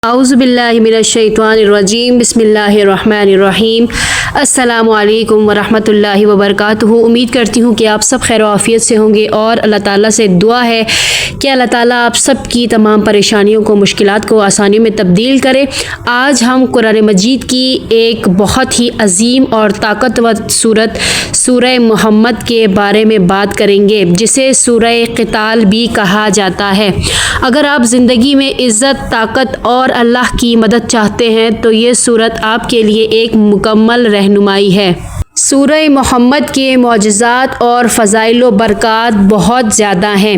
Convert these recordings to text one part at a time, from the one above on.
اعوذ باللہ من الشیطان الرجیم بسم اللہ الرحمن الرحیم السلام علیکم ورحمۃ اللہ وبرکاتہ۔ امید کرتی ہوں کہ آپ سب خیر و عافیت سے ہوں گے اور اللہ تعالیٰ سے دعا ہے کہ اللہ تعالیٰ آپ سب کی تمام پریشانیوں کو، مشکلات کو آسانیوں میں تبدیل کرے۔ آج ہم قرآن مجید کی ایک بہت ہی عظیم اور طاقتور سورت سورہ محمد کے بارے میں بات کریں گے، جسے سورہ قتال بھی کہا جاتا ہے۔ اگر آپ زندگی میں عزت، طاقت اور اللہ کی مدد چاہتے ہیں تو یہ سورت آپ کے لیے ایک مکمل رہنمائی ہے۔ سورہ محمد کے معجزات اور فضائل و برکات بہت زیادہ ہیں،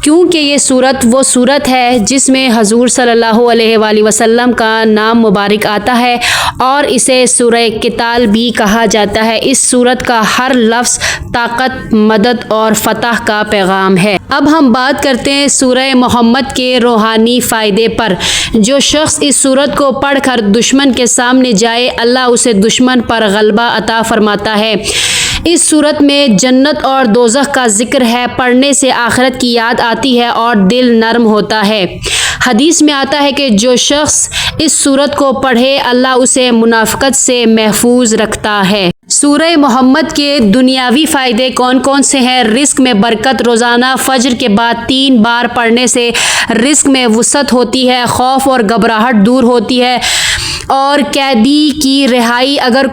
کیونکہ یہ سورت وہ سورت ہے جس میں حضور صلی اللہ علیہ وآلہ وسلم کا نام مبارک آتا ہے اور اسے سورہ قتال بھی کہا جاتا ہے۔ اس سورت کا ہر لفظ طاقت، مدد اور فتح کا پیغام ہے۔ اب ہم بات کرتے ہیں سورہ محمد کے روحانی فائدے پر۔ جو شخص اس سورت کو پڑھ کر دشمن کے سامنے جائے، اللہ اسے دشمن پر غلبہ عطا فرماتا ہے۔ اس سورت میں جنت اور دوزخ کا ذکر ہے، پڑھنے سے آخرت کی یاد آتی ہے اور دل نرم ہوتا ہے۔ حدیث میں آتا ہے کہ جو شخص اس سورت کو پڑھے، اللہ اسے منافقت سے محفوظ رکھتا ہے۔ سورہ محمد کے دنیاوی فائدے کون کون سے ہیں؟ رزق میں برکت، روزانہ فجر کے بعد 3 بار پڑھنے سے رزق میں وسعت ہوتی ہے، خوف اور گھبراہٹ دور ہوتی ہے اور قیدی کی رہائی۔ اگر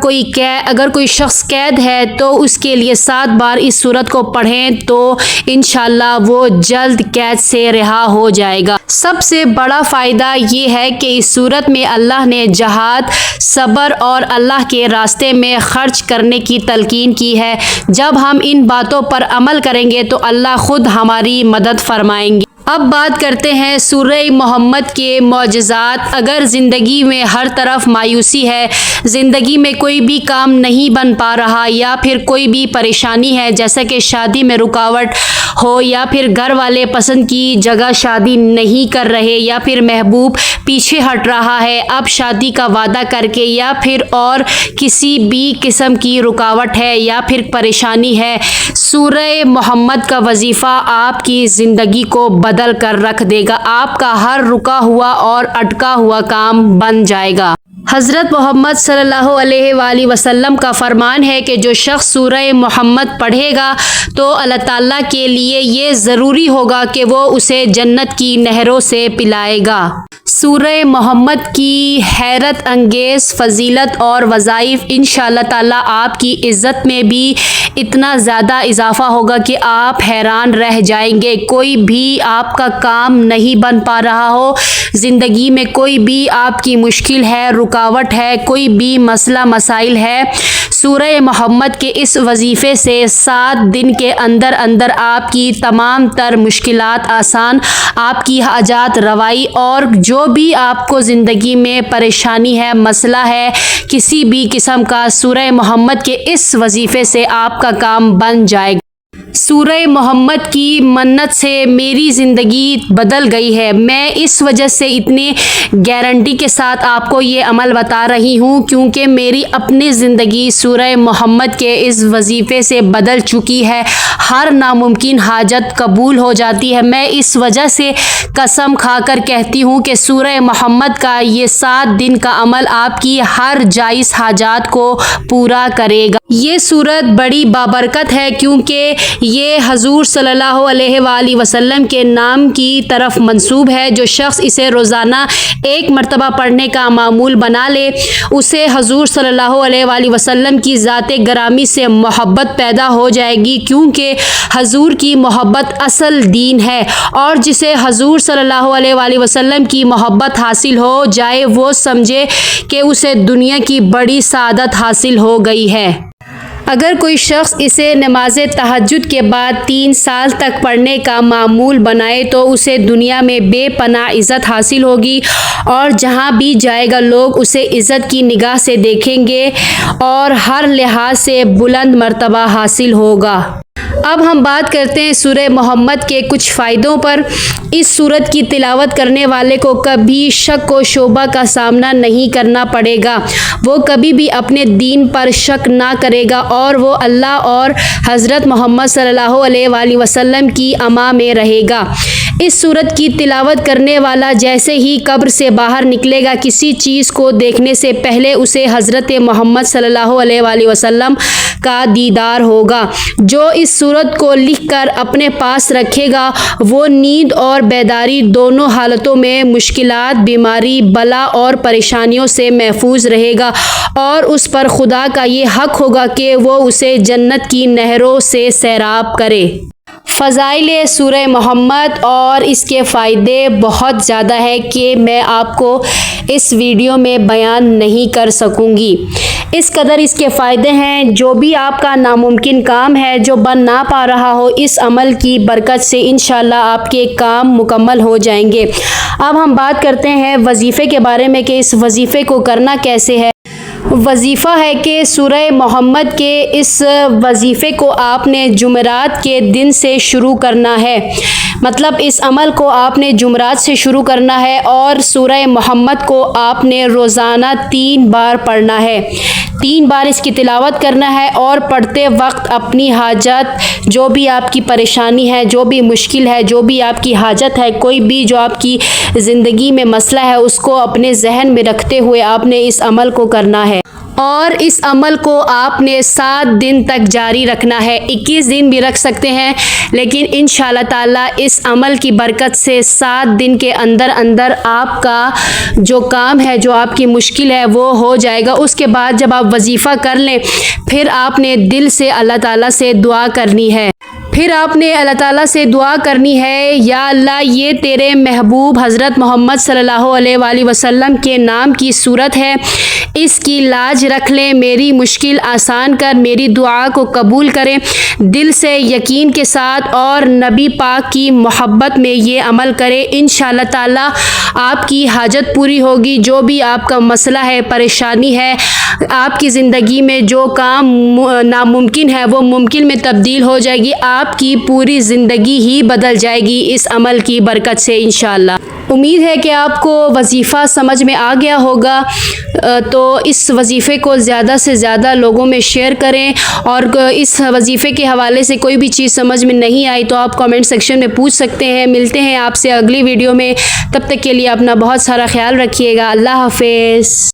کوئی شخص قید ہے تو اس کے لیے 7 بار اس سورت کو پڑھیں تو انشاءاللہ وہ جلد قید سے رہا ہو جائے گا۔ سب سے بڑا فائدہ یہ ہے کہ اس سورت میں اللہ نے جہاد، صبر اور اللہ کے راستے میں خرچ کرنے کی تلقین کی ہے۔ جب ہم ان باتوں پر عمل کریں گے تو اللہ خود ہماری مدد فرمائیں گے۔ اب بات کرتے ہیں سورہ محمد کے معجزات۔ اگر زندگی میں ہر طرف مایوسی ہے، زندگی میں کوئی بھی کام نہیں بن پا رہا یا پھر کوئی بھی پریشانی ہے، جیسا کہ شادی میں رکاوٹ ہو یا پھر گھر والے پسند کی جگہ شادی نہیں کر رہے یا پھر محبوب پیچھے ہٹ رہا ہے، اب شادی کا وعدہ کر کے یا پھر اور کسی بھی قسم کی رکاوٹ ہے یا پھر پریشانی ہے، سورہ محمد کا وظیفہ آپ کی زندگی کو بدل کر رکھ دے گا۔ آپ کا ہر رکا ہوا اور اٹکا ہوا کام بن جائے گا۔ حضرت محمد صلی اللہ علیہ وآلہ وسلم کا فرمان ہے کہ جو شخص سورہ محمد پڑھے گا تو اللہ تعالیٰ کے لیے یہ ضروری ہوگا کہ وہ اسے جنت کی نہروں سے پلائے گا۔ سورہ محمد کی حیرت انگیز فضیلت اور وظائف انشاءاللہ تعالیٰ آپ کی عزت میں بھی اتنا زیادہ اضافہ ہوگا کہ آپ حیران رہ جائیں گے۔ کوئی بھی آپ کا کام نہیں بن پا رہا ہو، زندگی میں کوئی بھی آپ کی مشکل ہے، رکاوٹ ہے، کوئی بھی مسئلہ مسائل ہے، سورہ محمد کے اس وظیفے سے 7 دن کے اندر اندر آپ کی تمام تر مشکلات آسان، آپ کی حاجات روائی اور جو بھی آپ کو زندگی میں پریشانی ہے، مسئلہ ہے کسی بھی قسم کا، سورہ محمد کے اس وظیفے سے آپ کا کام بن جائے گا۔ سورہ محمد کی منت سے میری زندگی بدل گئی ہے۔ میں اس وجہ سے اتنی گارنٹی کے ساتھ آپ کو یہ عمل بتا رہی ہوں کیونکہ میری اپنی زندگی سورہ محمد کے اس وظیفے سے بدل چکی ہے۔ ہر ناممکن حاجت قبول ہو جاتی ہے۔ میں اس وجہ سے قسم کھا کر کہتی ہوں کہ سورہ محمد کا یہ 7 دن کا عمل آپ کی ہر جائز حاجات کو پورا کرے گا۔ یہ سورت بڑی بابرکت ہے کیونکہ یہ حضور صلی اللہ علیہ وآلہ وسلم کے نام کی طرف منسوب ہے۔ جو شخص اسے روزانہ 1 مرتبہ پڑھنے کا معمول بنا لے، اسے حضور صلی اللہ علیہ وآلہ وسلم کی ذات گرامی سے محبت پیدا ہو جائے گی، کیونکہ حضور کی محبت اصل دین ہے، اور جسے حضور صلی اللہ علیہ وآلہ وسلم کی محبت حاصل ہو جائے وہ سمجھے کہ اسے دنیا کی بڑی سعادت حاصل ہو گئی ہے۔ اگر کوئی شخص اسے نماز تہجد کے بعد 3 سال تک پڑھنے کا معمول بنائے تو اسے دنیا میں بے پناہ عزت حاصل ہوگی اور جہاں بھی جائے گا لوگ اسے عزت کی نگاہ سے دیکھیں گے اور ہر لحاظ سے بلند مرتبہ حاصل ہوگا۔ اب ہم بات کرتے ہیں سورہ محمد کے کچھ فائدوں پر۔ اس سورت کی تلاوت کرنے والے کو کبھی شک و شبہ کا سامنا نہیں کرنا پڑے گا، وہ کبھی بھی اپنے دین پر شک نہ کرے گا اور وہ اللہ اور حضرت محمد صلی اللہ علیہ وآلہ وسلم کی امان میں رہے گا۔ اس سورت کی تلاوت کرنے والا جیسے ہی قبر سے باہر نکلے گا، کسی چیز کو دیکھنے سے پہلے اسے حضرت محمد صلی اللہ علیہ وآلہ وسلم کا دیدار ہوگا۔ جو اس سورت کو لکھ کر اپنے پاس رکھے گا وہ نیند اور بیداری دونوں حالتوں میں مشکلات، بیماری، بلا اور پریشانیوں سے محفوظ رہے گا اور اس پر خدا کا یہ حق ہوگا کہ وہ اسے جنت کی نہروں سے سیراب کرے۔ فضائل سورہ محمد اور اس کے فائدے بہت زیادہ ہے کہ میں آپ کو اس ویڈیو میں بیان نہیں کر سکوں گی۔ اس قدر اس کے فائدے ہیں، جو بھی آپ کا ناممکن کام ہے جو بن نہ پا رہا ہو، اس عمل کی برکت سے انشاءاللہ آپ کے کام مکمل ہو جائیں گے۔ اب ہم بات کرتے ہیں وظیفے کے بارے میں کہ اس وظیفے کو کرنا کیسے ہے۔ وظیفہ ہے کہ سورہ محمد کے اس وظیفے کو آپ نے جمعرات کے دن سے شروع کرنا ہے، مطلب اس عمل کو آپ نے جمعرات سے شروع کرنا ہے اور سورہ محمد کو آپ نے روزانہ 3 بار پڑھنا ہے، 3 بار اس کی تلاوت کرنا ہے اور پڑھتے وقت اپنی حاجت، جو بھی آپ کی پریشانی ہے، جو بھی مشکل ہے، جو بھی آپ کی حاجت ہے، کوئی بھی جو آپ کی زندگی میں مسئلہ ہے، اس کو اپنے ذہن میں رکھتے ہوئے آپ نے اس عمل کو کرنا ہے اور اس عمل کو آپ نے 7 دن تک جاری رکھنا ہے۔ 21 دن بھی رکھ سکتے ہیں، لیکن انشاءاللہ تعالیٰ اس عمل کی برکت سے 7 دن کے اندر اندر آپ کا جو کام ہے، جو آپ کی مشکل ہے، وہ ہو جائے گا۔ اس کے بعد جب آپ وظیفہ کر لیں پھر آپ نے دل سے اللہ تعالیٰ سے دعا کرنی ہے، پھر آپ نے اللہ تعالیٰ سے دعا کرنی ہے، یا اللہ یہ تیرے محبوب حضرت محمد صلی اللہ علیہ وآلہ وسلم کے نام کی صورت ہے، اس کی لاج رکھ لیں، میری مشکل آسان کر، میری دعا کو قبول کریں۔ دل سے یقین کے ساتھ اور نبی پاک کی محبت میں یہ عمل کریں، انشاءاللہ تعالیٰ آپ کی حاجت پوری ہوگی۔ جو بھی آپ کا مسئلہ ہے، پریشانی ہے، آپ کی زندگی میں جو کام ناممکن ہے وہ ممکن میں تبدیل ہو جائے گی، آپ کی پوری زندگی ہی بدل جائے گی اس عمل کی برکت سے انشاءاللہ۔ امید ہے کہ آپ کو وظیفہ سمجھ میں آ گیا ہوگا، تو اس وظیفے کو زیادہ سے زیادہ لوگوں میں شیئر کریں، اور اس وظیفے کے حوالے سے کوئی بھی چیز سمجھ میں نہیں آئی تو آپ کامنٹ سیکشن میں پوچھ سکتے ہیں۔ ملتے ہیں آپ سے اگلی ویڈیو میں، تب تک کے لیے اپنا بہت سارا خیال رکھیے گا۔ اللہ حافظ۔